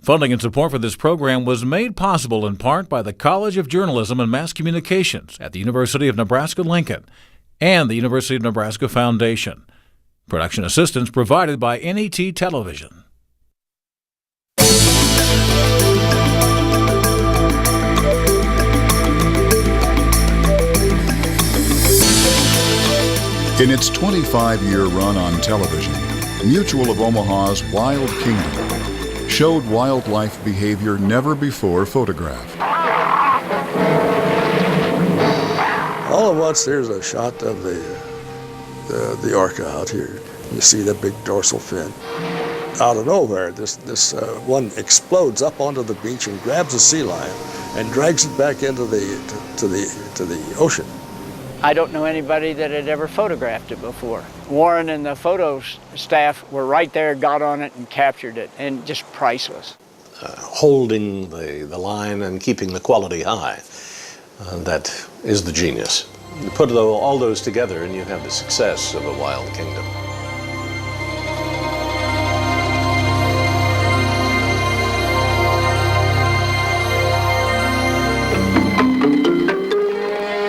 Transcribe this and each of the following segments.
Funding and support for this program was made possible in part by the College of Journalism and Mass Communications at the University of Nebraska-Lincoln and the University of Nebraska Foundation. Production assistance provided by NET Television. In its 25-year run on television, Mutual of Omaha's Wild Kingdom showed wildlife behavior never before photographed. All at once, there's a shot of the orca out here. You see the big dorsal fin. Out of nowhere, this one explodes up onto the beach and grabs a sea lion and drags it back into the ocean. I don't know anybody that had ever photographed it before. Warren and the photo staff were right there, got on it and captured it, and just priceless. Holding the line and keeping the quality high, that is the genius. You put all those together and you have the success of a wild kingdom.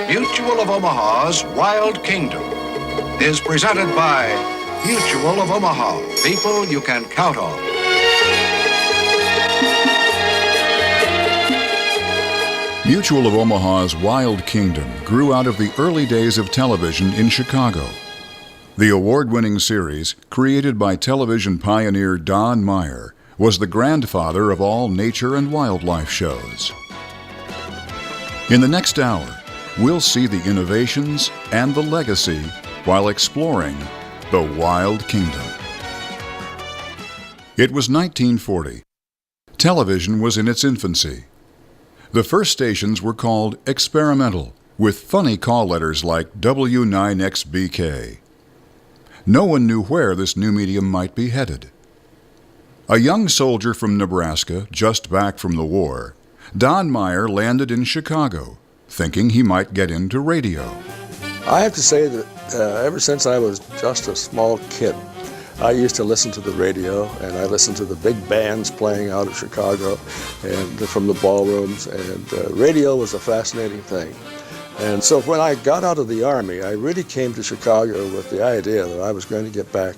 Mutual of Omaha's Wild Kingdom is presented by Mutual of Omaha, people you can count on. Mutual of Omaha's Wild Kingdom grew out of the early days of television in Chicago. The award-winning series, created by television pioneer Don Meyer, was the grandfather of all nature and wildlife shows. In the next hour, we'll see the innovations and the legacy while exploring the Wild Kingdom. It was 1940. Television was in its infancy. The first stations were called experimental, with funny call letters like W9XBK. No one knew where this new medium might be headed. A young soldier from Nebraska, just back from the war, Don Meyer landed in Chicago, thinking he might get into radio. I have to say that ever since I was just a small kid, I used to listen to the radio, and I listened to the big bands playing out of Chicago and from the ballrooms, and radio was a fascinating thing. And so when I got out of the Army, I really came to Chicago with the idea that I was going to get back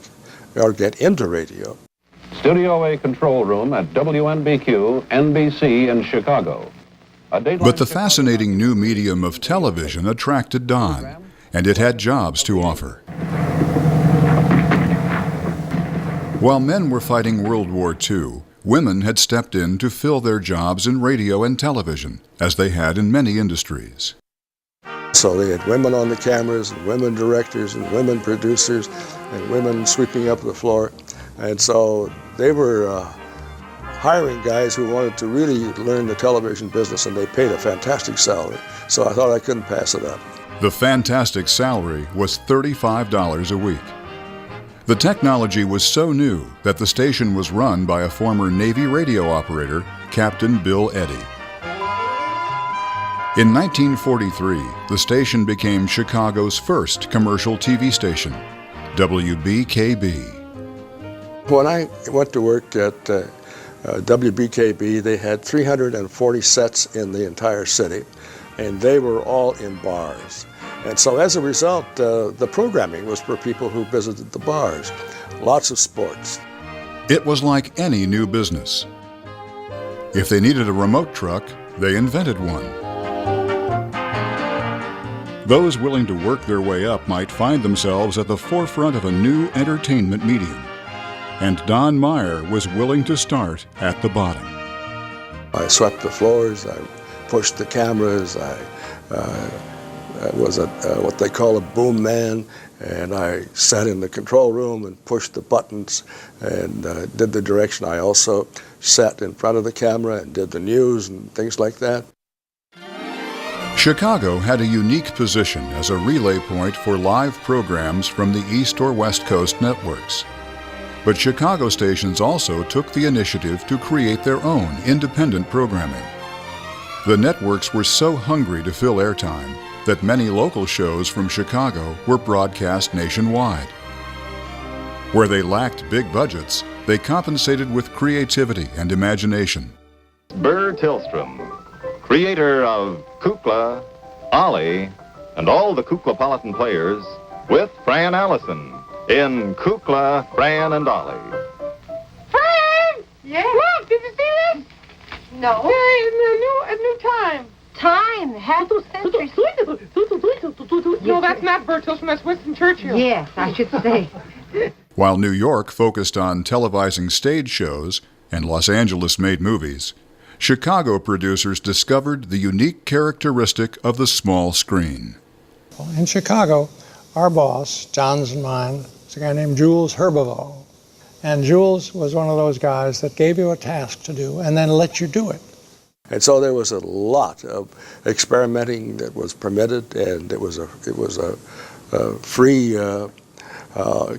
or get into radio. Studio A control room at WNBQ, NBC in Chicago. But the fascinating new medium of television attracted Don, and it had jobs to offer. While men were fighting World War II, women had stepped in to fill their jobs in radio and television, as they had in many industries. So they had women on the cameras, and women directors, and women producers, and women sweeping up the floor. And so they were hiring guys who wanted to really learn the television business, and they paid a fantastic salary. So I thought I couldn't pass it up. The fantastic salary was $35 a week. The technology was so new that the station was run by a former Navy radio operator, Captain Bill Eddy. In 1943, the station became Chicago's first commercial TV station, WBKB. When I went to work at WBKB, they had 340 sets in the entire city, and they were all in bars. And so as a result, the programming was for people who visited the bars. Lots of sports. It was like any new business. If they needed a remote truck, they invented one. Those willing to work their way up might find themselves at the forefront of a new entertainment medium. And Don Meyer was willing to start at the bottom. I swept the floors, I pushed the cameras, I was what they call a boom man, and I sat in the control room and pushed the buttons and did the direction. I also sat in front of the camera and did the news and things like that. Chicago had a unique position as a relay point for live programs from the East or West Coast networks. But Chicago stations also took the initiative to create their own independent programming. The networks were so hungry to fill airtime that many local shows from Chicago were broadcast nationwide. Where they lacked big budgets, they compensated with creativity and imagination. Burr Tillstrom, creator of Kukla, Ollie, and all the Kuklapolitan players, with Fran Allison in Kukla, Fran and Ollie. Fran! Yeah? Look, did you see this? No. Hey, a new time. Time? Half a century. No, that's not Burr Tillstrom, that's Winston Churchill. Yes, I should say. While New York focused on televising stage shows and Los Angeles-made movies, Chicago producers discovered the unique characteristic of the small screen. In Chicago, our boss, John's and mine, was a guy named Jules Herbeveau. And Jules was one of those guys that gave you a task to do and then let you do it. And so there was a lot of experimenting that was permitted, and it was a free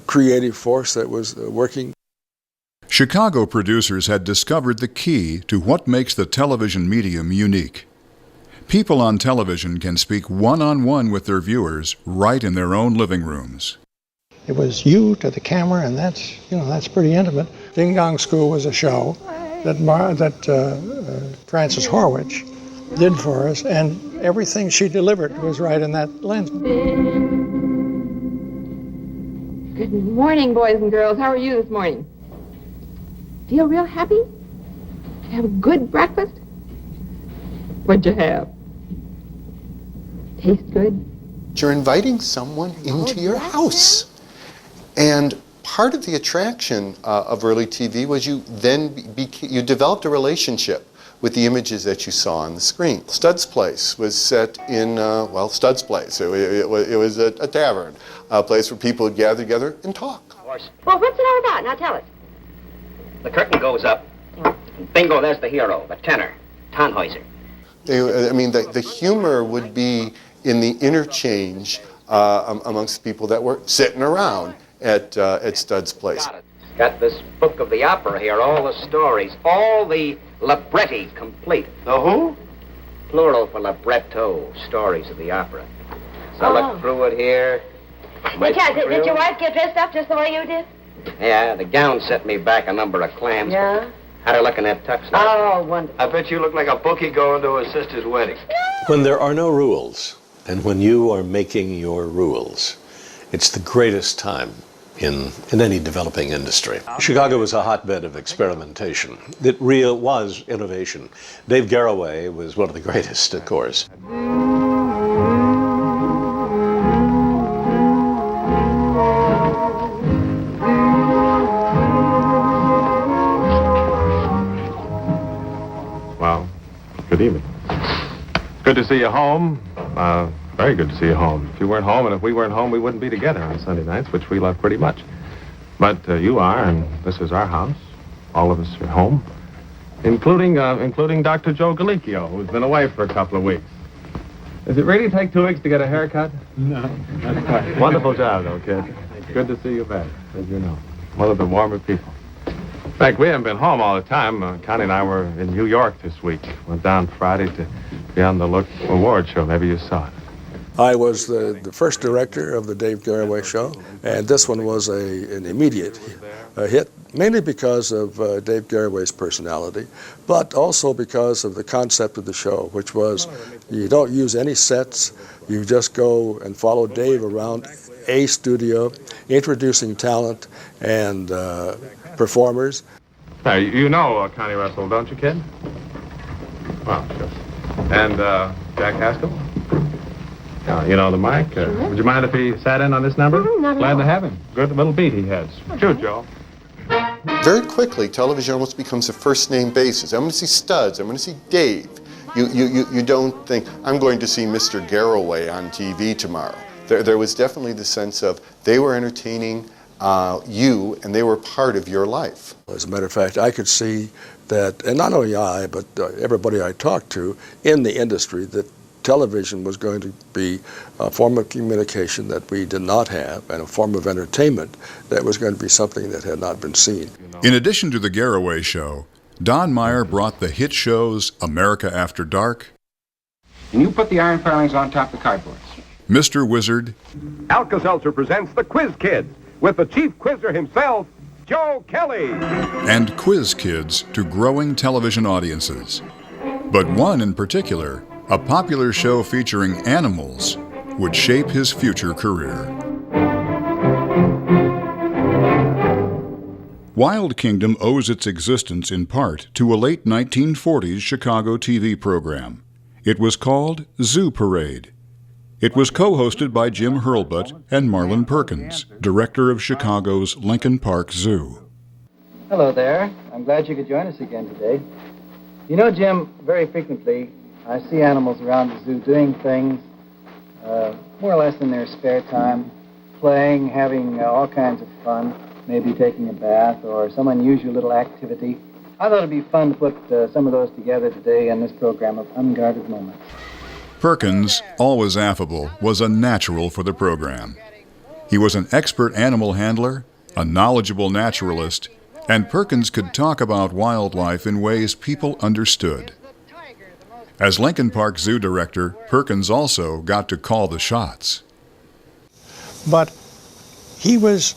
creative force that was working. Chicago producers had discovered the key to what makes the television medium unique. People on television can speak one-on-one with their viewers right in their own living rooms. It was you to the camera, and that's pretty intimate. Ding Dong School was a show that Frances Horwich did for us, and everything she delivered was right in that lens. Good morning, boys and girls. How are you this morning? Feel real happy? Have a good breakfast? What'd you have? Taste good? You're inviting someone into your house. And part of the attraction of early TV was you developed a relationship with the images that you saw on the screen. Stud's Place was set in, Stud's Place. It was a tavern, a place where people would gather together and talk. Well, what's it all about? Now tell us. The curtain goes up. Bingo, there's the hero, the tenor, Tannhäuser. The humor would be in the interchange amongst people that were sitting around at Stud's Place. Got this book of the opera here, all the stories, all the libretti complete. The who? Plural for libretto, stories of the opera. So I looked through it here. Did your wife get dressed up just the way you did? Yeah, the gown set me back a number of clams. Yeah? Had her looking at tux. Oh, wonderful. I bet you look like a bookie going to his sister's wedding. When there are no rules, and when you are making your rules, it's the greatest time in any developing industry. Chicago was a hotbed of experimentation. It was innovation. Dave Garroway was one of the greatest, of course. Well, good evening. Good to see you home. Very good to see you home. If you weren't home and if we weren't home, we wouldn't be together on Sunday nights, which we love pretty much. But you are, and this is our house. All of us are home, including Dr. Joe Galicchio, who's been away for a couple of weeks. Does it really take 2 weeks to get a haircut? No, not quite. Wonderful job, though, kid. Good to see you back, as you know. One of the warmer people. In fact, we haven't been home all the time. Connie and I were in New York this week. Went down Friday to be on the Look award show. Maybe you saw it. I was the first director of the Dave Garroway show, and this one was an immediate hit, mainly because of Dave Garroway's personality, but also because of the concept of the show, which was you don't use any sets, you just go and follow Dave around a studio, introducing talent and performers. Now, you know Connie Russell, don't you, kid? Well, sure. And Jack Haskell? You know the mic. Would you mind if he sat in on this number? Glad to have him. Good little beat he has. Shoot, Joe. Very quickly, television almost becomes a first-name basis. I'm going to see Studs. I'm going to see Dave. You don't think, I'm going to see Mr. Garroway on TV tomorrow. There was definitely the sense of they were entertaining you, and they were part of your life. As a matter of fact, I could see that, and not only I, but everybody I talked to in the industry, that television was going to be a form of communication that we did not have, and a form of entertainment that was going to be something that had not been seen. In addition to the Garroway show, Don Meyer brought the hit shows America After Dark, and you put the iron filings on top of the cardboard. Mr. Wizard, Alka-Seltzer presents the Quiz Kids with the chief quizzer himself, Joe Kelly. And quiz kids to growing television audiences. But one in particular, a popular show featuring animals, would shape his future career. Wild Kingdom owes its existence in part to a late 1940s Chicago TV program. It was called Zoo Parade. It was co-hosted by Jim Hurlbut and Marlin Perkins, director of Chicago's Lincoln Park Zoo. Hello there. I'm glad you could join us again today. You know, Jim, very frequently I see animals around the zoo doing things more or less in their spare time, playing, having all kinds of fun, maybe taking a bath or some unusual little activity. I thought it'd be fun to put some of those together today in this program of Unguarded Moments. Perkins, always affable, was a natural for the program. He was an expert animal handler, a knowledgeable naturalist, and Perkins could talk about wildlife in ways people understood. As Lincoln Park Zoo director, Perkins also got to call the shots. But he was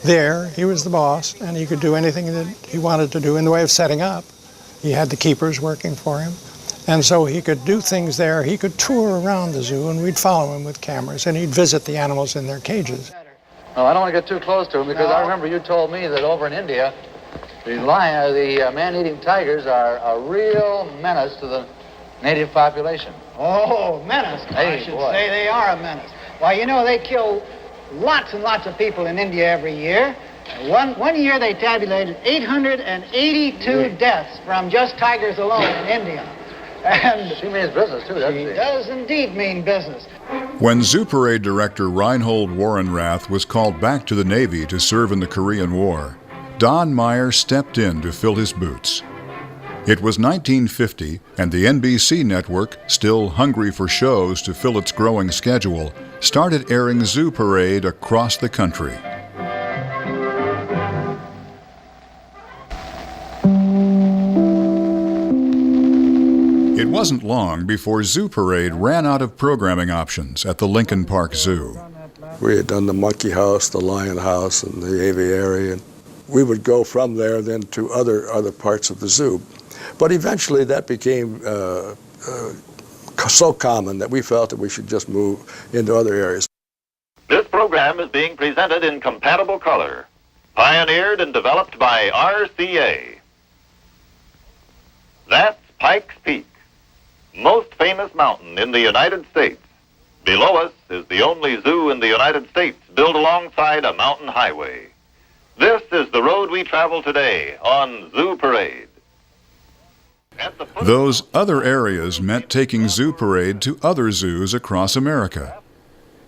there, he was the boss, and he could do anything that he wanted to do in the way of setting up. He had the keepers working for him, and so he could do things there. He could tour around the zoo, and we'd follow him with cameras, and he'd visit the animals in their cages. Oh, I don't want to get too close to him because I remember you told me that over in India, the man-eating tigers are a real menace to the native population. Oh, menace. I should say they are a menace. Why, you know, they kill lots and lots of people in India every year. One year they tabulated 882 deaths from just tigers alone in India. And she means business, too, doesn't she? She does indeed mean business. When Zoo Parade director Reinhold Warrenrath was called back to the Navy to serve in the Korean War, Don Meyer stepped in to fill his boots. It was 1950, and the NBC network, still hungry for shows to fill its growing schedule, started airing Zoo Parade across the country. It wasn't long before Zoo Parade ran out of programming options at the Lincoln Park Zoo. We had done the monkey house, the lion house, and the aviary, and we would go from there then to other parts of the zoo. But eventually that became so common that we felt that we should just move into other areas. This program is being presented in compatible color, pioneered and developed by RCA. That's Pikes Peak, most famous mountain in the United States. Below us is the only zoo in the United States built alongside a mountain highway. This is the road we travel today on Zoo Parade. Those other areas meant taking Zoo Parade to other zoos across America.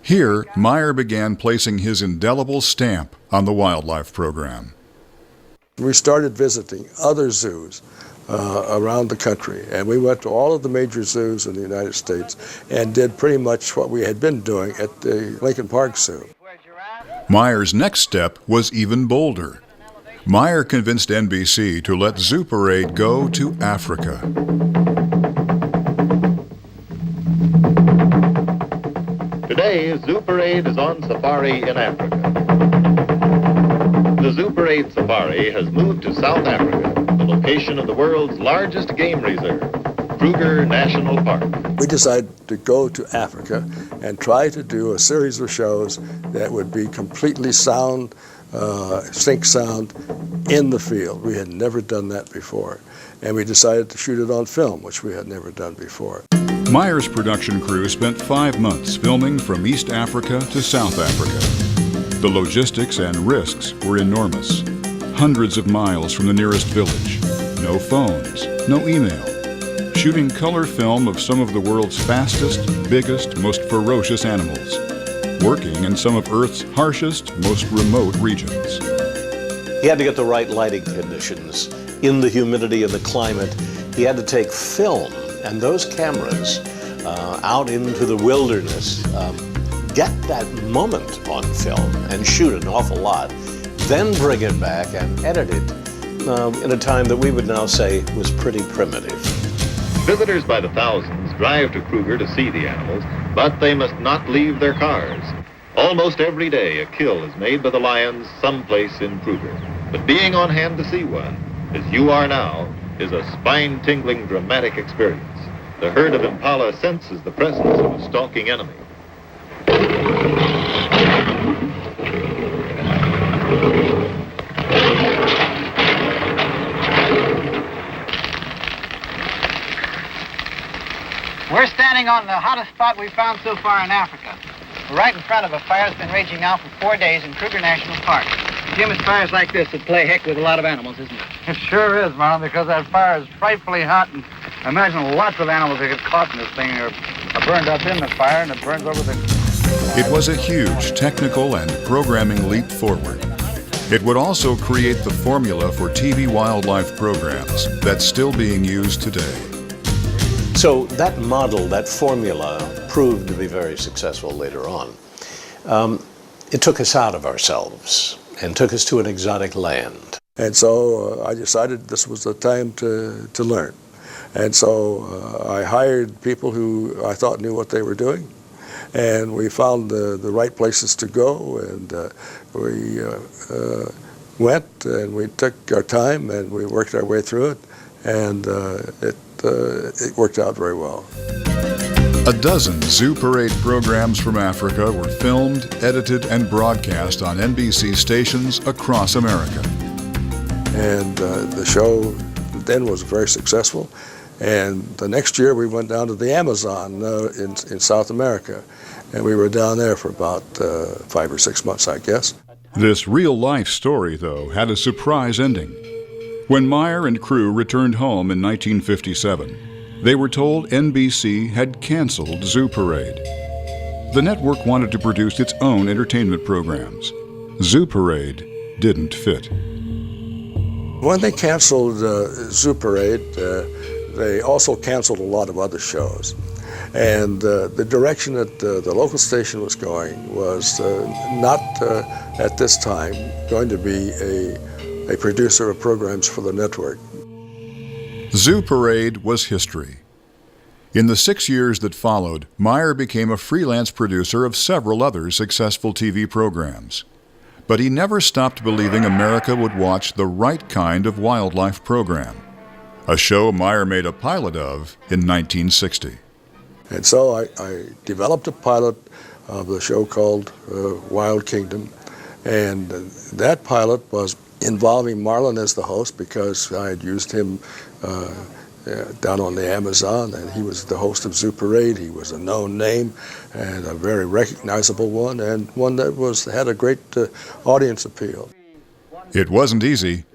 Here, Meyer began placing his indelible stamp on the wildlife program. We started visiting other zoos around the country, and we went to all of the major zoos in the United States and did pretty much what we had been doing at the Lincoln Park Zoo. Meyer's next step was even bolder. Meyer convinced NBC to let Zoo Parade go to Africa. Today, Zoo Parade is on safari in Africa. The Zoo Parade safari has moved to South Africa, the location of the world's largest game reserve, Kruger National Park. We decided to go to Africa and try to do a series of shows that would be completely sound, sync sound in the field. We had never done that before. And we decided to shoot it on film, which we had never done before. Meyer's production crew spent 5 months filming from East Africa to South Africa. The logistics and risks were enormous. Hundreds of miles from the nearest village. No phones, no email. Shooting color film of some of the world's fastest, biggest, most ferocious animals. Working in some of Earth's harshest, most remote regions. He had to get the right lighting conditions, in the humidity and the climate. He had to take film and those cameras out into the wilderness, get that moment on film and shoot an awful lot, then bring it back and edit it in a time that we would now say was pretty primitive. Visitors by the thousands drive to Kruger to see the animals, but they must not leave their cars. Almost every day, a kill is made by the lions someplace in Kruger. But being on hand to see one, as you are now, is a spine-tingling, dramatic experience. The herd of impala senses the presence of a stalking enemy. We're standing on the hottest spot we've found so far in Africa. We're right in front of a fire that's been raging now for 4 days in Kruger National Park. Jim, it's fires like this that play heck with a lot of animals, isn't it? It sure is, Marlon, because that fire is frightfully hot, and I imagine lots of animals that get caught in this thing are burned up in the fire, and it burns over the... It was a huge technical and programming leap forward. It would also create the formula for TV wildlife programs that's still being used today. So that model, that formula, proved to be very successful later on. It took us out of ourselves and took us to an exotic land. And so I decided this was the time to learn. And so I hired people who I thought knew what they were doing. And we found the right places to go, and we went and we took our time and we worked our way through it, and it worked out very well. A dozen Zoo Parade programs from Africa were filmed, edited, and broadcast on NBC stations across America. And the show then was very successful. And the next year we went down to the Amazon in South America. And we were down there for about 5 or 6 months, I guess. This real-life story, though, had a surprise ending. When Meyer and crew returned home in 1957, they were told NBC had canceled Zoo Parade. The network wanted to produce its own entertainment programs. Zoo Parade didn't fit. When they canceled Zoo Parade, they also canceled a lot of other shows. And the direction that the local station was going was not at this time going to be a producer of programs for the network. Zoo Parade was history. In the 6 years that followed, Meyer became a freelance producer of several other successful TV programs. But he never stopped believing America would watch the right kind of wildlife program, a show Meyer made a pilot of in 1960. And so I developed a pilot of the show called Wild Kingdom, and that pilot was involving Marlon as the host because I had used him down on the Amazon, and he was the host of Zoo Parade. He was a known name and a very recognizable one, and one that had a great audience appeal. It wasn't easy.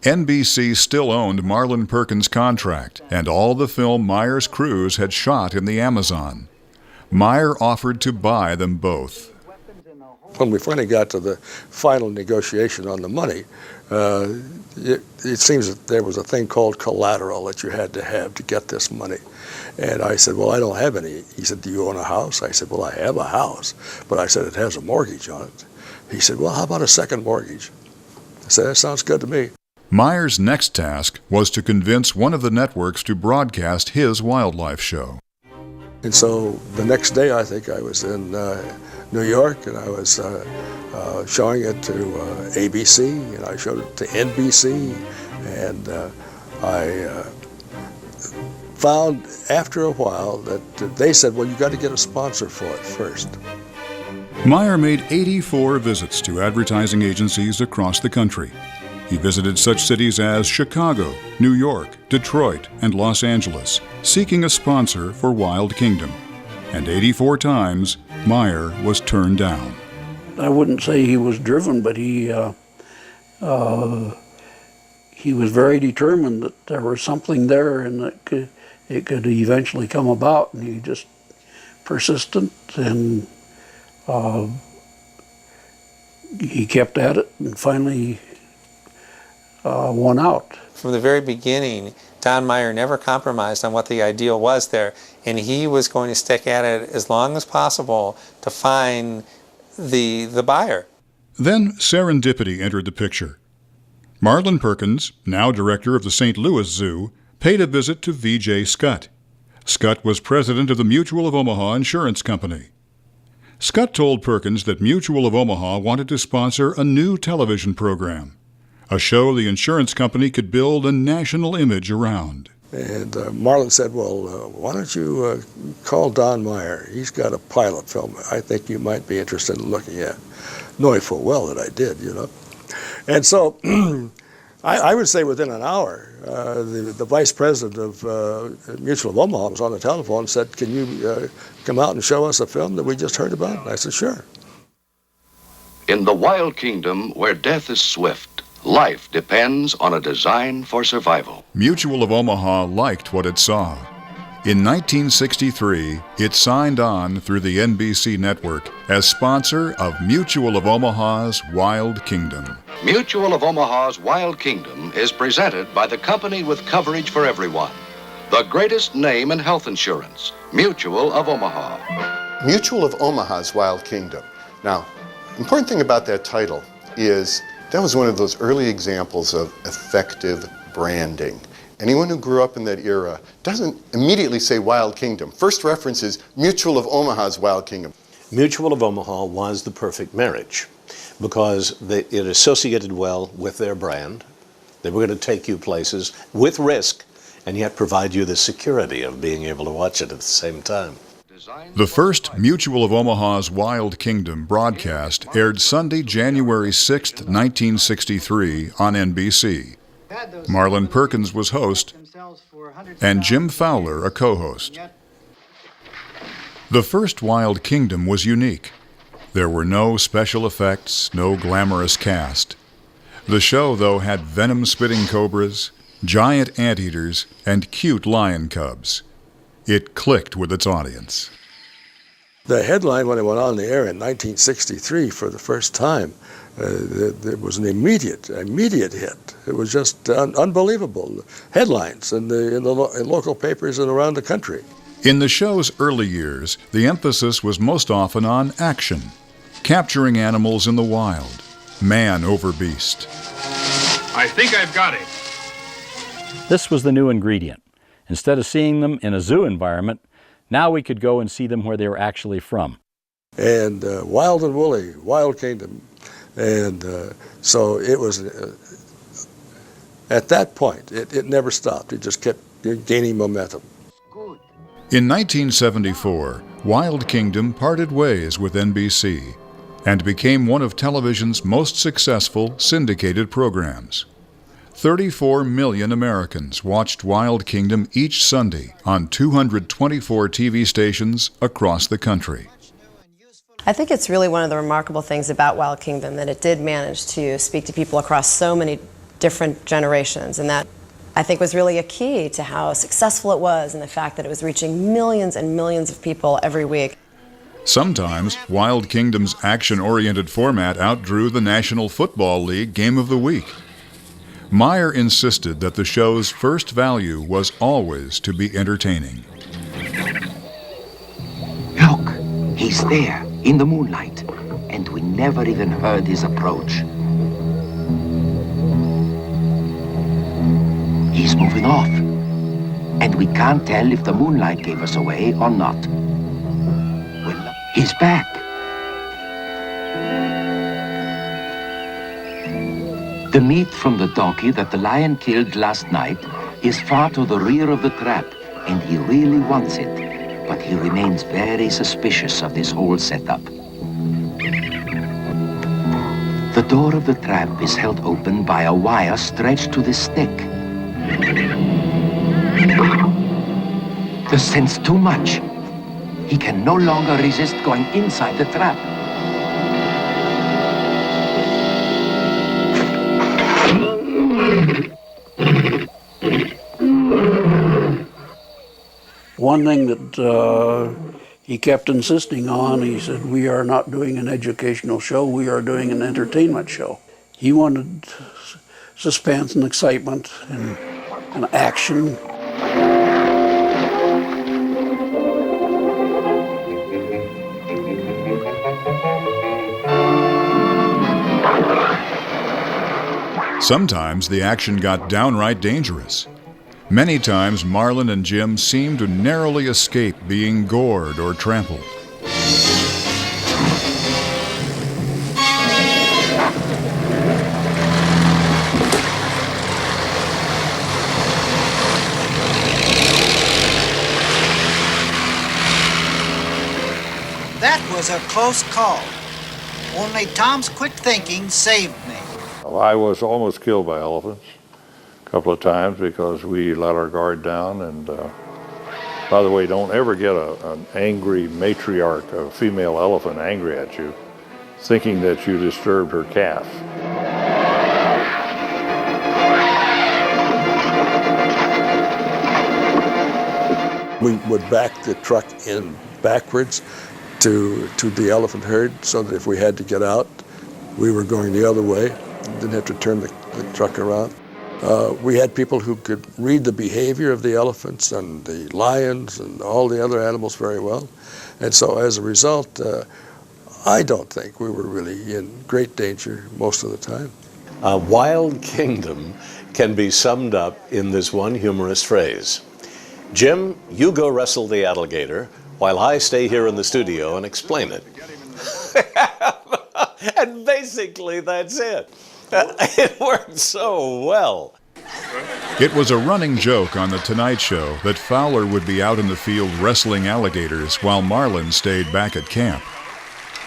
NBC still owned Marlon Perkins' contract and all the film Meyer's crews had shot in the Amazon. Meyer offered to buy them both. When we finally got to the final negotiation on the money, it seems that there was a thing called collateral that you had to get this money. And I said, well, I don't have any. He said, do you own a house? I said, well, I have a house, but I said, it has a mortgage on it. He said, well, how about a second mortgage? I said, that sounds good to me. Meyer's next task was to convince one of the networks to broadcast his wildlife show. And so the next day, I think I was in New York, and I was showing it to ABC, and I showed it to NBC, and I found after a while that they said, well, you got to get a sponsor for it first. Meyer made 84 visits to advertising agencies across the country. He visited such cities as Chicago, New York, Detroit, and Los Angeles, seeking a sponsor for Wild Kingdom. And 84 times, Meyer was turned down. I wouldn't say he was driven, but he was very determined that there was something there and that it could eventually come about, and he just persistent, and he kept at it and finally won out. From the very beginning, Don Meyer never compromised on what the ideal was there, and he was going to stick at it as long as possible to find the buyer. Then serendipity entered the picture. Marlon Perkins, now director of the St. Louis Zoo, paid a visit to V.J. Scott. Scott was president of the Mutual of Omaha Insurance Company. Scott told Perkins that Mutual of Omaha wanted to sponsor a new television program, a show the insurance company could build a national image around. And Marlin said, well, why don't you call Don Meyer? He's got a pilot film I think you might be interested in looking at. Knowing full well that I did, you know. And so I would say within an hour, the vice president of Mutual of Omaha was on the telephone and said, can you come out and show us a film that we just heard about? And I said, sure. In the wild kingdom where death is swift, life depends on a design for survival. Mutual of Omaha liked what it saw. In 1963, it signed on through the NBC network as sponsor of Mutual of Omaha's Wild Kingdom. Mutual of Omaha's Wild Kingdom is presented by the company with coverage for everyone. The greatest name in health insurance, Mutual of Omaha. Mutual of Omaha's Wild Kingdom. Now, important thing about that title is that was one of those early examples of effective branding. Anyone who grew up in that era doesn't immediately say Wild Kingdom. First reference is Mutual of Omaha's Wild Kingdom. Mutual of Omaha was the perfect marriage because it associated well with their brand. They were going to take you places with risk and yet provide you the security of being able to watch it at the same time. The first Mutual of Omaha's Wild Kingdom broadcast aired Sunday, January 6, 1963 on NBC. Marlin Perkins was host, and Jim Fowler a co-host. The first Wild Kingdom was unique. There were no special effects, no glamorous cast. The show, though, had venom-spitting cobras, giant anteaters, and cute lion cubs. It clicked with its audience. The headline when it went on the air in 1963 for the first time, it was an immediate hit. It was just unbelievable. Headlines in local papers and around the country. In the show's early years, the emphasis was most often on action, capturing animals in the wild, man over beast. I think I've got it. This was the new ingredient. Instead of seeing them in a zoo environment, now we could go and see them where they were actually from. And Wild and Woolly, Wild Kingdom. And so it was, at that point, it never stopped. It just kept gaining momentum. In 1974, Wild Kingdom parted ways with NBC and became one of television's most successful syndicated programs. 34 million Americans watched Wild Kingdom each Sunday on 224 TV stations across the country. I think it's really one of the remarkable things about Wild Kingdom that it did manage to speak to people across so many different generations, and that I think was really a key to how successful it was and the fact that it was reaching millions and millions of people every week. Sometimes Wild Kingdom's action-oriented format outdrew the National Football League Game of the Week. Meyer insisted that the show's first value was always to be entertaining. Look, he's there in the moonlight, and we never even heard his approach. He's moving off, and we can't tell if the moonlight gave us away or not. Well, he's back. The meat from the donkey that the lion killed last night is far to the rear of the trap, and he really wants it, but he remains very suspicious of this whole setup. The door of the trap is held open by a wire stretched to the stick. The scent's too much. He can no longer resist going inside the trap. One thing that he kept insisting on, he said, we are not doing an educational show, we are doing an entertainment show. He wanted suspense and excitement and action. Sometimes the action got downright dangerous. Many times Marlin and Jim seemed to narrowly escape being gored or trampled. That was a close call. Only Tom's quick thinking saved me. I was almost killed by elephants a couple of times because we let our guard down. And by the way, don't ever get an angry matriarch, a female elephant, angry at you, thinking that you disturbed her calf. We would back the truck in backwards to the elephant herd so that if we had to get out, we were going the other way. Didn't have to turn the truck around. We had people who could read the behavior of the elephants and the lions and all the other animals very well. And so as a result, I don't think we were really in great danger most of the time. A wild kingdom can be summed up in this one humorous phrase. Jim, you go wrestle the alligator while I stay here in the studio and explain it. And basically that's it. It worked so well. It was a running joke on The Tonight Show that Fowler would be out in the field wrestling alligators while Marlin stayed back at camp.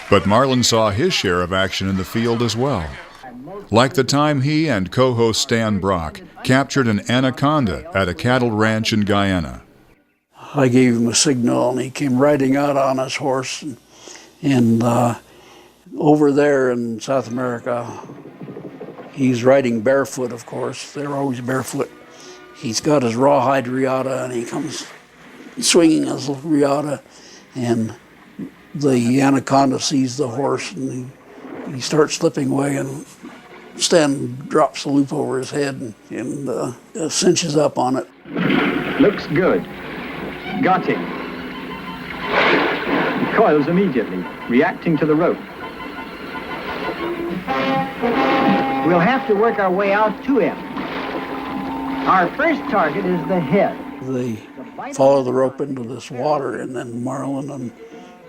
But Marlin saw his share of action in the field as well. Like the time he and co-host Stan Brock captured an anaconda at a cattle ranch in Guyana. I gave him a signal and he came riding out on his horse. And over there in South America, he's riding barefoot, of course. They're always barefoot. He's got his rawhide riata and he comes swinging his riata, and the anaconda sees the horse and he starts slipping away, and Stan drops the loop over his head and cinches up on it. Looks good. Got him. He coils immediately, reacting to the rope. We'll have to work our way out to him. Our first target is the head. They follow the rope into this water, and then Marlin and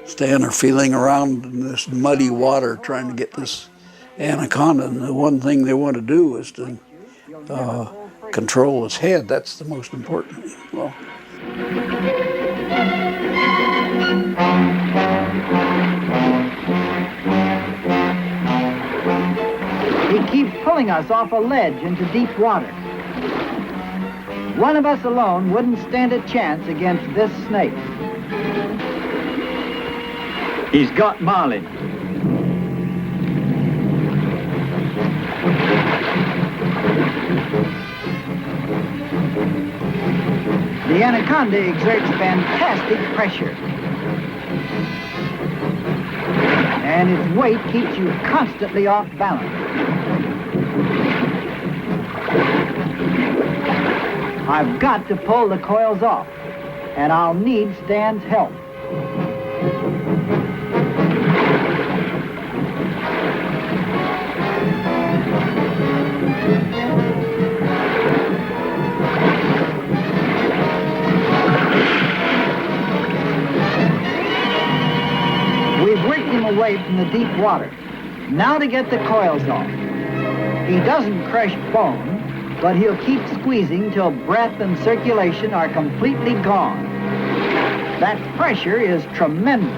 Stan are feeling around in this muddy water trying to get this anaconda. And the one thing they want to do is to control his head. That's the most important thing. Well, he keeps pulling us off a ledge into deep water. One of us alone wouldn't stand a chance against this snake. He's got Marlin. The anaconda exerts fantastic pressure. And its weight keeps you constantly off balance. I've got to pull the coils off, and I'll need Stan's help. We've worked him away from the deep water. Now to get the coils off. He doesn't crush bone, but he'll keep squeezing till breath and circulation are completely gone. That pressure is tremendous.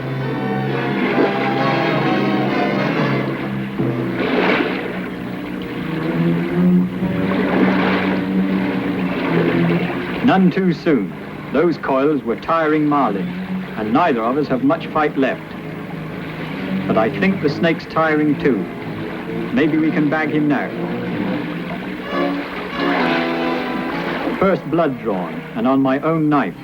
None too soon. Those coils were tiring Marlin, and neither of us have much fight left. But I think the snake's tiring too. Maybe we can bag him now. First blood drawn, and on my own knife.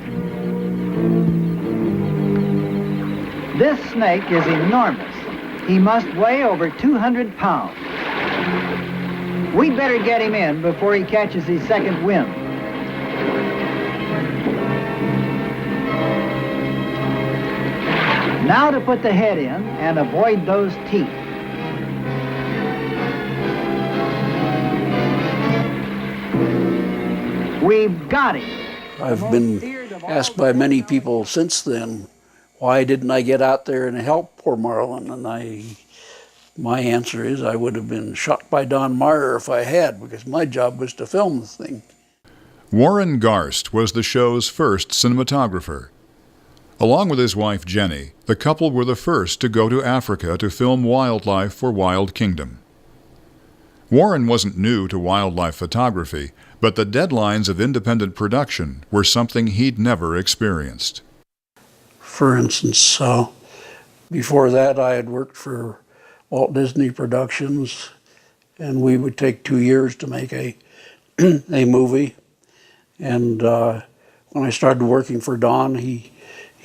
This snake is enormous. He must weigh over 200 pounds. We'd better get him in before he catches his second wind. Now to put the head in and avoid those teeth. We've got him. I've been asked by many people since then, why didn't I get out there and help poor Marlin? And my answer is I would have been shot by Don Meyer if I had, because my job was to film the thing. Warren Garst was the show's first cinematographer. Along with his wife Jenny, the couple were the first to go to Africa to film wildlife for Wild Kingdom. Warren wasn't new to wildlife photography, but the deadlines of independent production were something he'd never experienced. For instance, before that I had worked for Walt Disney Productions, and we would take 2 years to make a movie. And when I started working for Don, he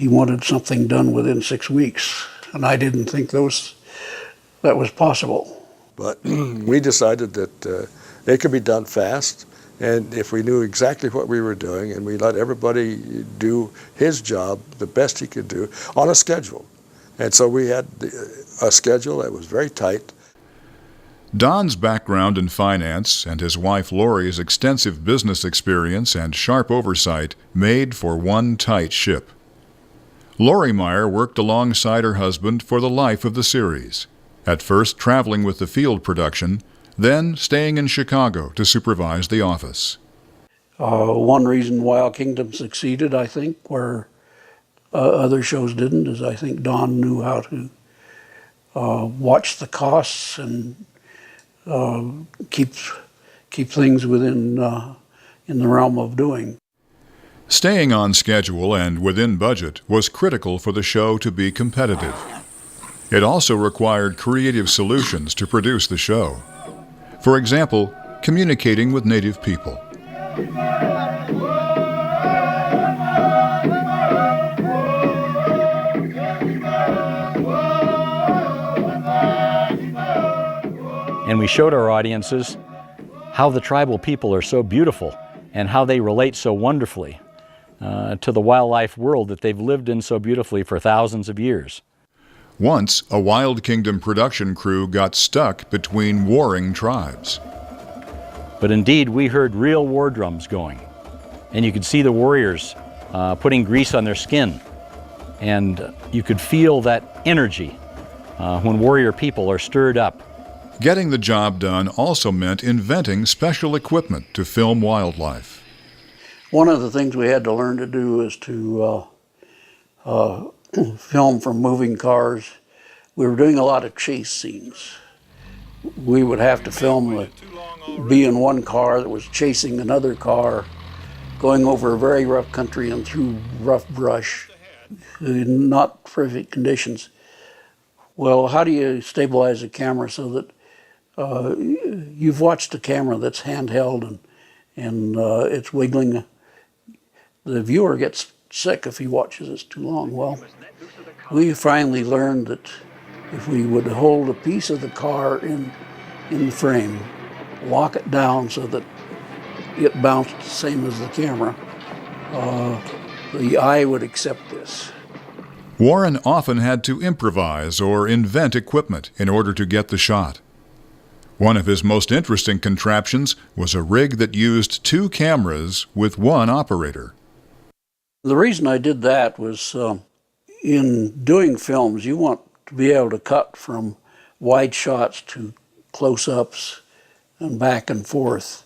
wanted something done within 6 weeks, and I didn't think that was possible. But we decided that it could be done fast, and if we knew exactly what we were doing, and we let everybody do his job the best he could do on a schedule. And so we had a schedule that was very tight. Don's background in finance and his wife Lori's extensive business experience and sharp oversight made for one tight ship. Lori Meyer worked alongside her husband for the life of the series, at first traveling with the field production, then staying in Chicago to supervise the office. One reason Wild Kingdom succeeded, I think, where other shows didn't, is I think Don knew how to watch the costs and keep things within in the realm of doing. Staying on schedule and within budget was critical for the show to be competitive. It also required creative solutions to produce the show. For example, communicating with Native people. And we showed our audiences how the tribal people are so beautiful and how they relate so wonderfully to the wildlife world that they've lived in so beautifully for thousands of years. Once, a Wild Kingdom production crew got stuck between warring tribes. But indeed, we heard real war drums going, and you could see the warriors putting grease on their skin, and you could feel that energy when warrior people are stirred up. Getting the job done also meant inventing special equipment to film wildlife. One of the things we had to learn to do is to film from moving cars. We were doing a lot of chase scenes. We would have to film be in one car that was chasing another car, going over very rough country and through rough brush, in not perfect conditions. Well, how do you stabilize a camera so that you've watched a camera that's handheld and it's wiggling? The viewer gets sick if he watches it too long. Well, we finally learned that if we would hold a piece of the car in the frame, lock it down so that it bounced the same as the camera, the eye would accept this. Warren often had to improvise or invent equipment in order to get the shot. One of his most interesting contraptions was a rig that used 2 cameras with 1 operator. The reason I did that was in doing films, you want to be able to cut from wide shots to close-ups and back and forth.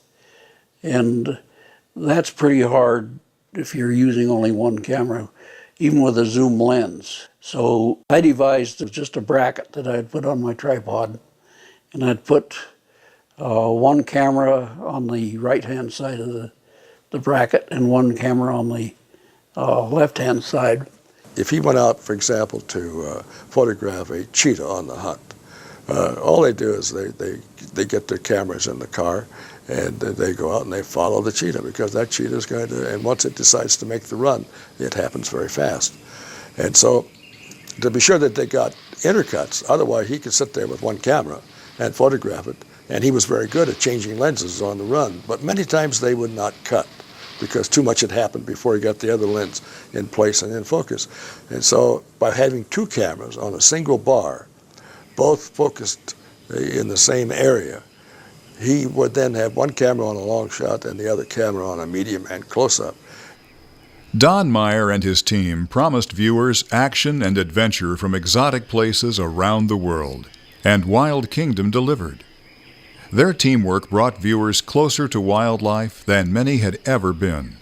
And that's pretty hard if you're using only 1 camera, even with a zoom lens. So I devised just a bracket that I'd put on my tripod, and I'd put 1 camera on the right-hand side of the bracket and 1 camera on the left-hand side. If he went out, for example, to photograph a cheetah on the hunt, all they do is they get their cameras in the car and they go out and they follow the cheetah, because that cheetah is going to, and once it decides to make the run, it happens very fast. And so to be sure that they got intercuts, otherwise he could sit there with 1 camera and photograph it, and he was very good at changing lenses on the run, but many times they would not cut because too much had happened before he got the other lens in place and in focus. And so by having 2 cameras on a single bar, both focused in the same area, he would then have 1 camera on a long shot and the other camera on a medium and close-up. Don Meyer and his team promised viewers action and adventure from exotic places around the world, and Wild Kingdom delivered. Their teamwork brought viewers closer to wildlife than many had ever been.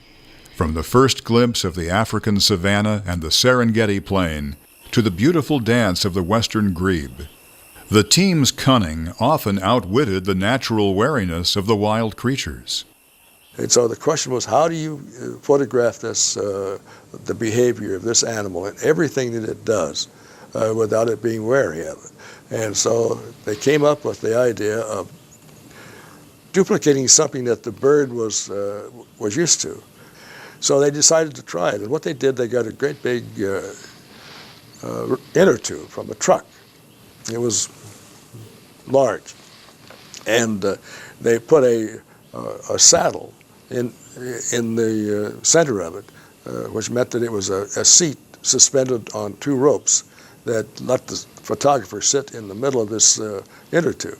From the first glimpse of the African savanna and the Serengeti plain to the beautiful dance of the western grebe, the team's cunning often outwitted the natural wariness of the wild creatures. And so the question was, how do you photograph this, the behavior of this animal and everything that it does without it being wary of it? And so they came up with the idea of duplicating something that the bird was used to. So they decided to try it. And what they did, they got a great big inner tube from a truck. It was large. And they put a saddle in the center of it, which meant that it was a seat suspended on two ropes that let the photographer sit in the middle of this inner tube.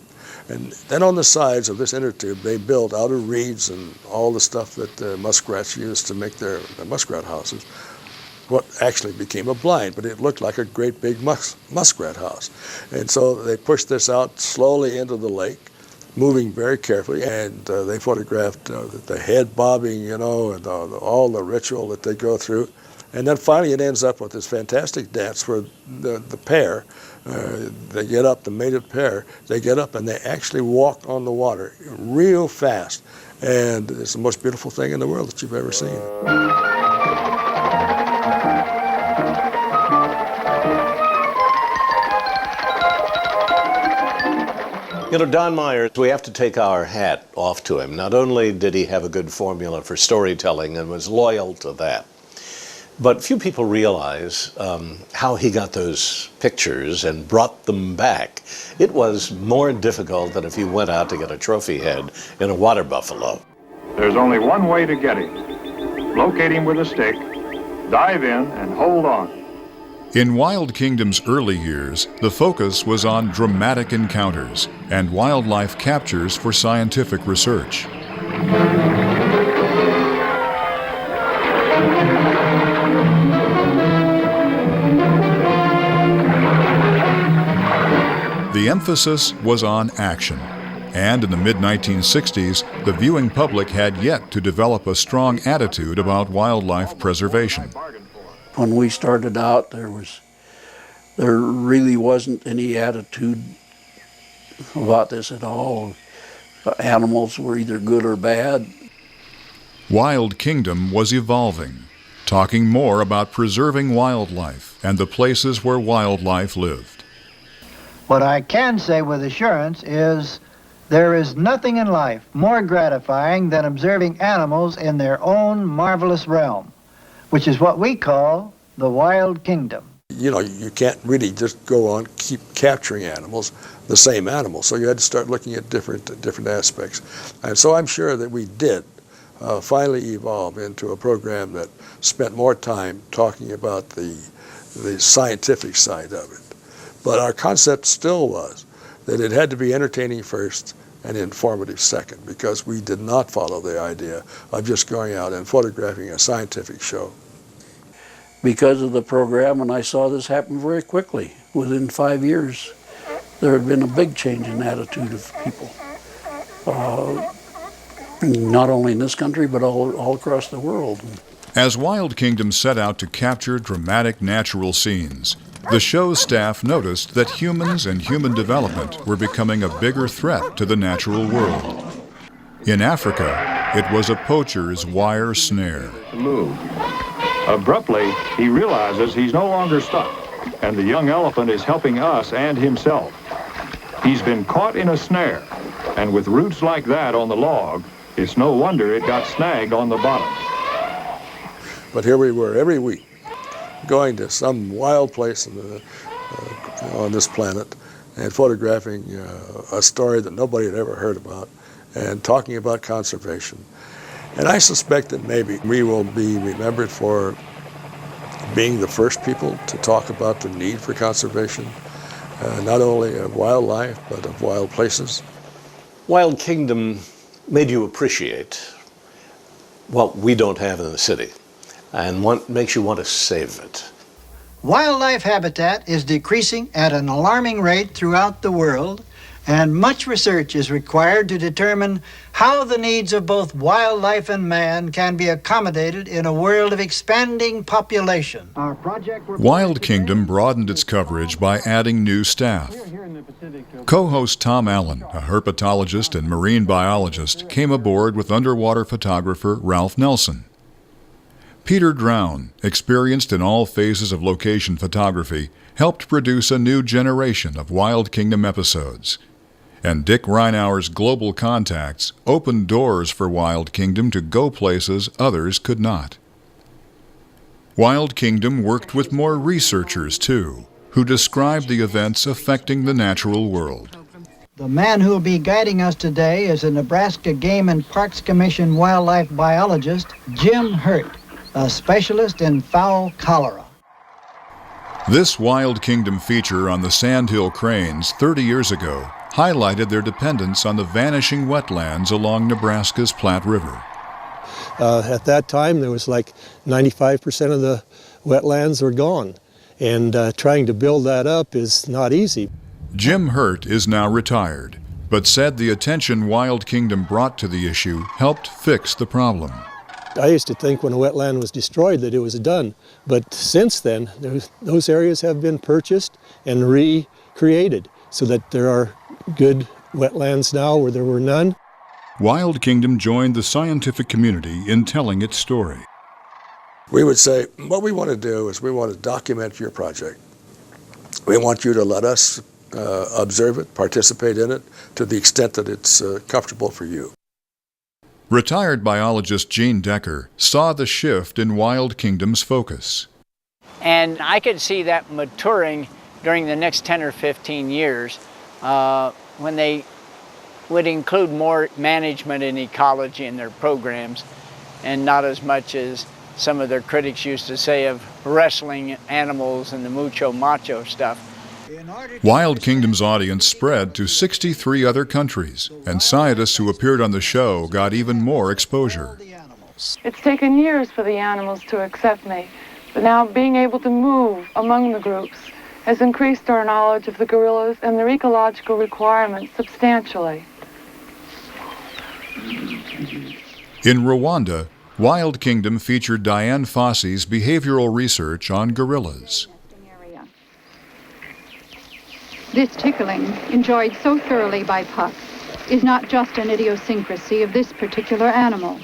And then on the sides of this inner tube, they built out of reeds and all the stuff that muskrats used to make their muskrat houses, what actually became a blind, but it looked like a great big muskrat house. And so they pushed this out slowly into the lake, moving very carefully, and they photographed the head bobbing, you know, and all the ritual that they go through. And then finally it ends up with this fantastic dance where the pair, they get up, the mated pair, they get up and they actually walk on the water real fast. And it's the most beautiful thing in the world that you've ever seen. You know, Don Myers, we have to take our hat off to him. Not only did he have a good formula for storytelling and was loyal to that, but few people realize how he got those pictures and brought them back. It was more difficult than if you went out to get a trophy head in a water buffalo. There's only one way to get him. Locate him with a stick, dive in, and hold on. In Wild Kingdom's early years, the focus was on dramatic encounters and wildlife captures for scientific research. The emphasis was on action, and in the mid-1960s, the viewing public had yet to develop a strong attitude about wildlife preservation. When we started out, there really wasn't any attitude about this at all. Animals were either good or bad. Wild Kingdom was evolving, talking more about preserving wildlife and the places where wildlife lived. What I can say with assurance is there is nothing in life more gratifying than observing animals in their own marvelous realm, which is what we call the Wild Kingdom. You know, you can't really just go on, keep capturing animals, the same animal. So you had to start looking at different aspects. And so I'm sure that we did finally evolve into a program that spent more time talking about the scientific side of it. But our concept still was that it had to be entertaining first and informative second, because we did not follow the idea of just going out and photographing a scientific show. Because of the program, and I saw this happen very quickly. Within 5 years, there had been a big change in attitude of people. Not only in this country, but all across the world. As Wild Kingdom set out to capture dramatic natural scenes, the show's staff noticed that humans and human development were becoming a bigger threat to the natural world. In Africa, it was a poacher's wire snare. Move. Abruptly, he realizes he's no longer stuck, and the young elephant is helping us and himself. He's been caught in a snare, and with roots like that on the log, it's no wonder it got snagged on the bottom. But here we were every week, going to some wild place on this planet and photographing a story that nobody had ever heard about and talking about conservation. And I suspect that maybe we will be remembered for being the first people to talk about the need for conservation, not only of wildlife, but of wild places. Wild Kingdom made you appreciate what we don't have in the city, and makes you want to save it. Wildlife habitat is decreasing at an alarming rate throughout the world, and much research is required to determine how the needs of both wildlife and man can be accommodated in a world of expanding population. Our project Wild Kingdom broadened its coverage by adding new staff. Co-host Tom Allen, a herpetologist and marine biologist, came aboard with underwater photographer Ralph Nelson. Peter Drown, experienced in all phases of location photography, helped produce a new generation of Wild Kingdom episodes. And Dick Reinauer's global contacts opened doors for Wild Kingdom to go places others could not. Wild Kingdom worked with more researchers, too, who described the events affecting the natural world. The man who will be guiding us today is a Nebraska Game and Parks Commission wildlife biologist, Jim Hurt, a specialist in fowl cholera. This Wild Kingdom feature on the sandhill cranes 30 years ago highlighted their dependence on the vanishing wetlands along Nebraska's Platte River. At that time, there was like 95% of the wetlands were gone, and trying to build that up is not easy. Jim Hurt is now retired, but said the attention Wild Kingdom brought to the issue helped fix the problem. I used to think when a wetland was destroyed that it was done, but since then, those areas have been purchased and recreated so that there are good wetlands now where there were none. Wild Kingdom joined the scientific community in telling its story. We would say, what we want to do is we want to document your project. We want you to let us observe it, participate in it, to the extent that it's comfortable for you. Retired biologist Gene Decker saw the shift in Wild Kingdom's focus. And I could see that maturing during the next 10 or 15 years when they would include more management and ecology in their programs, and not as much as some of their critics used to say of wrestling animals and the mucho macho stuff. Wild Kingdom's audience spread to 63 other countries, and scientists who appeared on the show got even more exposure. It's taken years for the animals to accept me, but now being able to move among the groups has increased our knowledge of the gorillas and their ecological requirements substantially. In Rwanda, Wild Kingdom featured Diane Fossey's behavioral research on gorillas. This tickling, enjoyed so thoroughly by Puck, is not just an idiosyncrasy of this particular animal.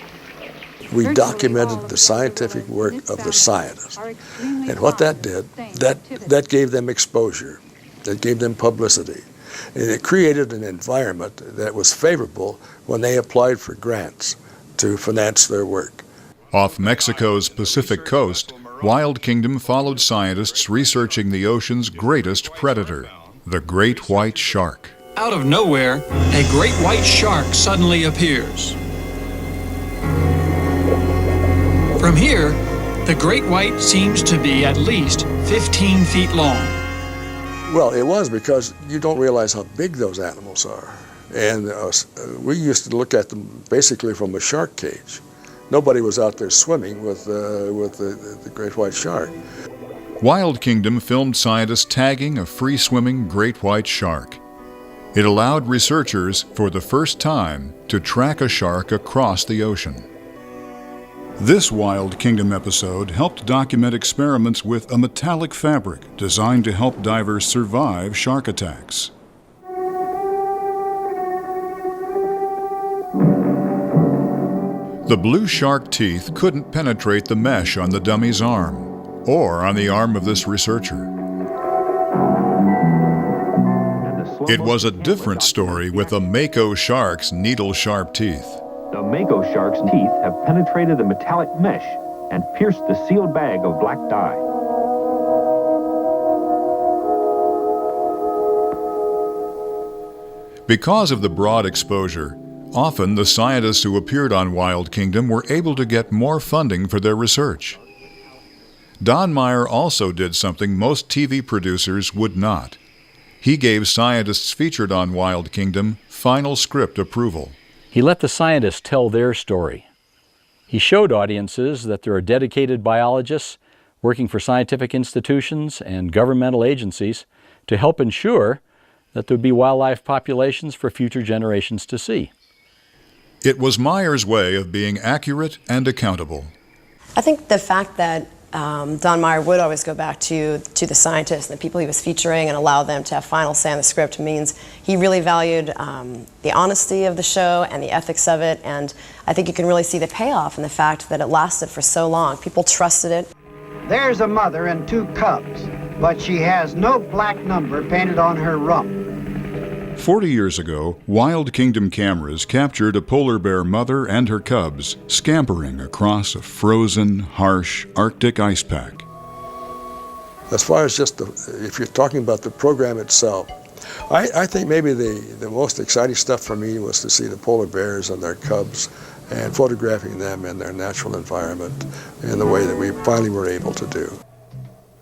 We documented the scientific work of the scientists. And what that did, that gave them exposure. That gave them publicity. And it created an environment that was favorable when they applied for grants to finance their work. Off Mexico's Pacific coast, Wild Kingdom followed scientists researching the ocean's greatest predator, the great white shark. Out of nowhere, a great white shark suddenly appears. From here, the great white seems to be at least 15 feet long. Well, it was because you don't realize how big those animals are. And we used to look at them basically from a shark cage. Nobody was out there swimming with the great white shark. Wild Kingdom filmed scientists tagging a free-swimming great white shark. It allowed researchers, for the first time, to track a shark across the ocean. This Wild Kingdom episode helped document experiments with a metallic fabric designed to help divers survive shark attacks. The blue shark teeth couldn't penetrate the mesh on the dummy's arm, or on the arm of this researcher. It was a different story with the mako shark's needle-sharp teeth. The mako shark's teeth have penetrated the metallic mesh and pierced the sealed bag of black dye. Because of the broad exposure, often the scientists who appeared on Wild Kingdom were able to get more funding for their research. Don Meyer also did something most TV producers would not. He gave scientists featured on Wild Kingdom final script approval. He let the scientists tell their story. He showed audiences that there are dedicated biologists working for scientific institutions and governmental agencies to help ensure that there would be wildlife populations for future generations to see. It was Meyer's way of being accurate and accountable. I think the fact that Don Meyer would always go back to the scientists and the people he was featuring and allow them to have final say on the script means he really valued the honesty of the show and the ethics of it, and I think you can really see the payoff in the fact that it lasted for so long. People trusted it. There's a mother and 2 cubs, but she has no black number painted on her rump. 40 years ago, Wild Kingdom cameras captured a polar bear mother and her cubs scampering across a frozen, harsh Arctic ice pack. As far as just if you're talking about the program itself, I think maybe the most exciting stuff for me was to see the polar bears and their cubs and photographing them in their natural environment in the way that we finally were able to do.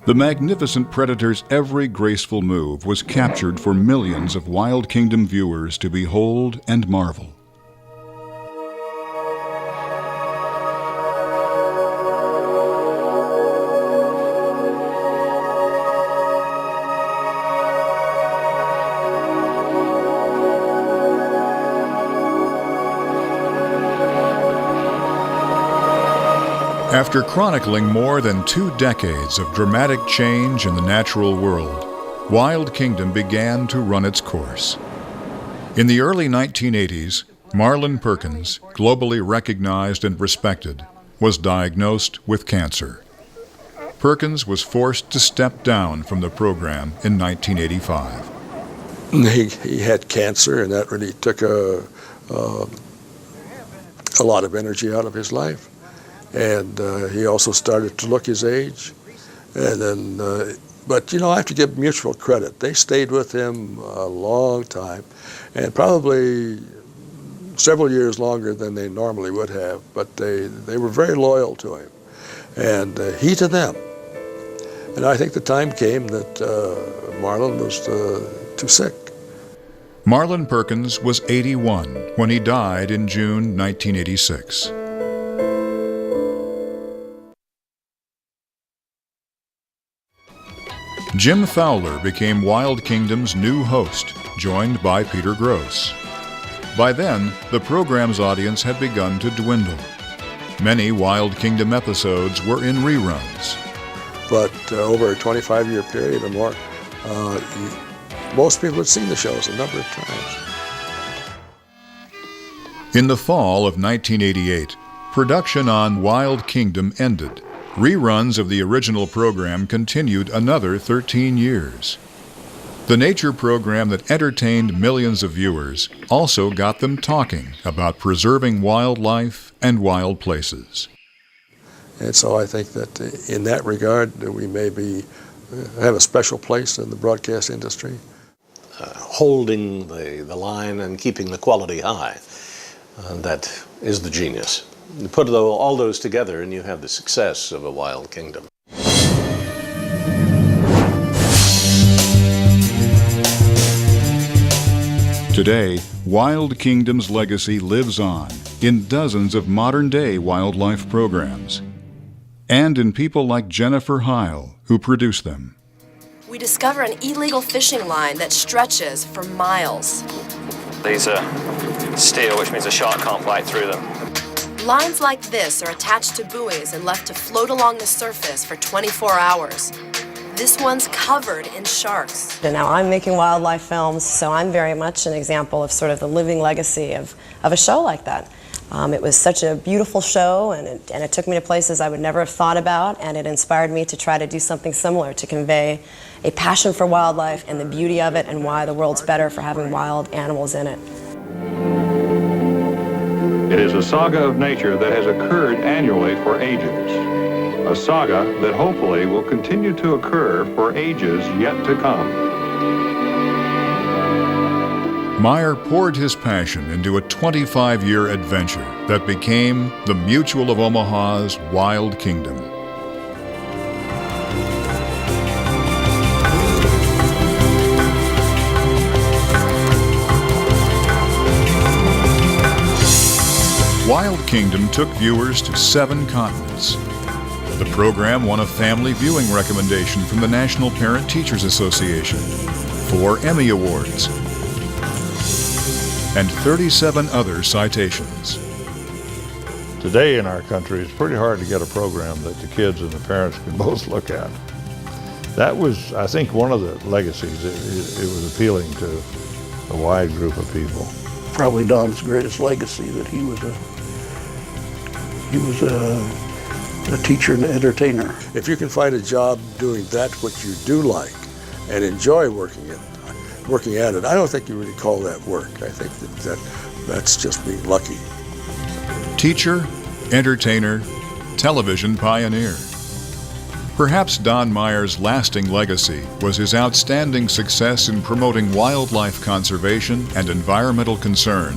The magnificent predator's every graceful move was captured for millions of Wild Kingdom viewers to behold and marvel. After chronicling more than 2 decades of dramatic change in the natural world, Wild Kingdom began to run its course. In the early 1980s, Marlin Perkins, globally recognized and respected, was diagnosed with cancer. Perkins was forced to step down from the program in 1985. He had cancer, and that really took a lot of energy out of his life. And he also started to look his age. And then, but I have to give Mutual credit. They stayed with him a long time, and probably several years longer than they normally would have, but they were very loyal to him, and he to them. And I think the time came that Marlin was too sick. Marlin Perkins was 81 when he died in June 1986. Jim Fowler became Wild Kingdom's new host, joined by Peter Gross. By then, the program's audience had begun to dwindle. Many Wild Kingdom episodes were in reruns. But over a 25-year period or more, most people had seen the shows a number of times. In the fall of 1988, production on Wild Kingdom ended. Reruns of the original program continued another 13 years. The nature program that entertained millions of viewers also got them talking about preserving wildlife and wild places. And so I think that in that regard, we maybe have a special place in the broadcast industry. Holding the line and keeping the quality high, that is the genius. You put all those together and you have the success of a Wild Kingdom. Today, Wild Kingdom's legacy lives on in dozens of modern-day wildlife programs, and in people like Jennifer Heil, who produce them. We discover an illegal fishing line that stretches for miles. These are steel, which means a shark can't bite through them. Lines like this are attached to buoys and left to float along the surface for 24 hours. This one's covered in sharks. And now I'm making wildlife films, so I'm very much an example of sort of the living legacy of a show like that. It was such a beautiful show, and it took me to places I would never have thought about, and it inspired me to try to do something similar, to convey a passion for wildlife and the beauty of it and why the world's better for having wild animals in it. It is a saga of nature that has occurred annually for ages. A saga that hopefully will continue to occur for ages yet to come. Meyer poured his passion into a 25-year adventure that became the Mutual of Omaha's Wild Kingdom. Wild Kingdom took viewers to 7 continents. The program won a family viewing recommendation from the National Parent Teachers Association. 4 Emmy Awards, and 37 other citations. Today in our country, it's pretty hard to get a program that the kids and the parents can both look at. That was, I think, one of the legacies. It was appealing to a wide group of people. Probably Don's greatest legacy, that he was a teacher and entertainer. If you can find a job doing that which you do like and enjoy working at it, I don't think you really call that work. I think that's just being lucky. Teacher, entertainer, television pioneer. Perhaps Don Meyer's lasting legacy was his outstanding success in promoting wildlife conservation and environmental concern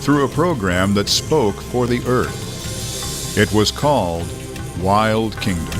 through a program that spoke for the earth. It was called Wild Kingdom.